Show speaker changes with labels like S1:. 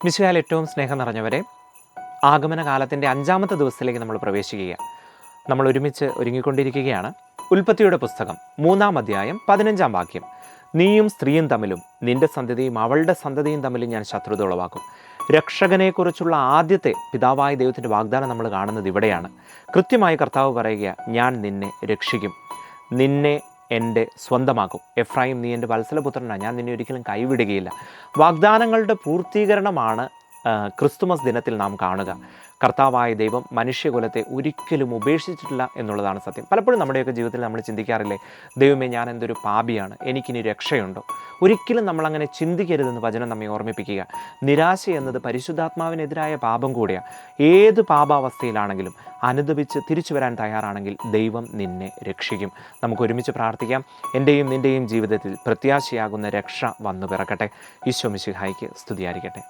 S1: മിശിഹായിൽ ഏറ്റവും സ്നേഹം നിറഞ്ഞവരെ, ആഗമന കാലത്തിൻ്റെ 5-ാമത്തെ ദിവസത്തിലേക്ക് നമ്മൾ പ്രവേശിക്കുക. നമ്മൾ ഒരുമിച്ച് ഒരുങ്ങിക്കൊണ്ടിരിക്കുകയാണ്. ഉൽപ്പത്തിയുടെ പുസ്തകം 3-ാം അധ്യായം 15-ാം വാക്യം. നീയും സ്ത്രീയും തമ്മിലും നിന്റെ സന്തതിയും അവളുടെ സന്തതിയും തമ്മിലും ഞാൻ ശത്രുത ഉളവാക്കും. രക്ഷകനെക്കുറിച്ചുള്ള ആദ്യത്തെ പിതാവായ ദൈവത്തിൻ്റെ വാഗ്ദാനം നമ്മൾ കാണുന്നത് ഇവിടെയാണ്. കൃത്യമായി കർത്താവ് പറയുക, ഞാൻ നിന്നെ രക്ഷിക്കും, നിന്നെ എൻ്റെ സ്വന്തമാക്കും. എഫ്രൈം, നീ എൻ്റെ വത്സലപുത്രനാണ്, ഞാൻ നിന്നെ ഒരിക്കലും കൈവിടുകയില്ല. വാഗ്ദാനങ്ങളുടെ പൂർത്തീകരണമാണ് ക്രിസ്തുമസ് ദിനത്തിൽ നാം കാണുക. കർത്താവായ ദൈവം മനുഷ്യകുലത്തെ ഒരിക്കലും ഉപേക്ഷിച്ചിട്ടില്ല എന്നുള്ളതാണ് സത്യം. പലപ്പോഴും നമ്മുടെയൊക്കെ ജീവിതത്തിൽ നമ്മൾ ചിന്തിക്കാറില്ലേ, ദൈവമേ ഞാൻ എന്തൊരു പാപിയാണ്, എനിക്കിനി രക്ഷയുണ്ടോ? ഒരിക്കലും നമ്മളങ്ങനെ ചിന്തിക്കരുതെന്ന് വചനം നമ്മെ ഓർമ്മിപ്പിക്കുക. നിരാശ എന്നത് പരിശുദ്ധാത്മാവിനെതിരായ പാപം കൂടിയാണ്. ഏത് പാപാവസ്ഥയിലാണെങ്കിലും അനുദപിച്ച് തിരിച്ചു വരാൻ തയ്യാറാണെങ്കിൽ ദൈവം നിന്നെ രക്ഷിക്കും. നമുക്ക് ഒരുമിച്ച് പ്രാർത്ഥിക്കാം. എൻ്റെയും നിൻ്റെയും ജീവിതത്തിൽ പ്രത്യാശയാകുന്ന രക്ഷ വന്നു പിറക്കട്ടെ. ഈശോ മിശിഹായ്ക്ക് സ്തുതിയായിരിക്കട്ടെ.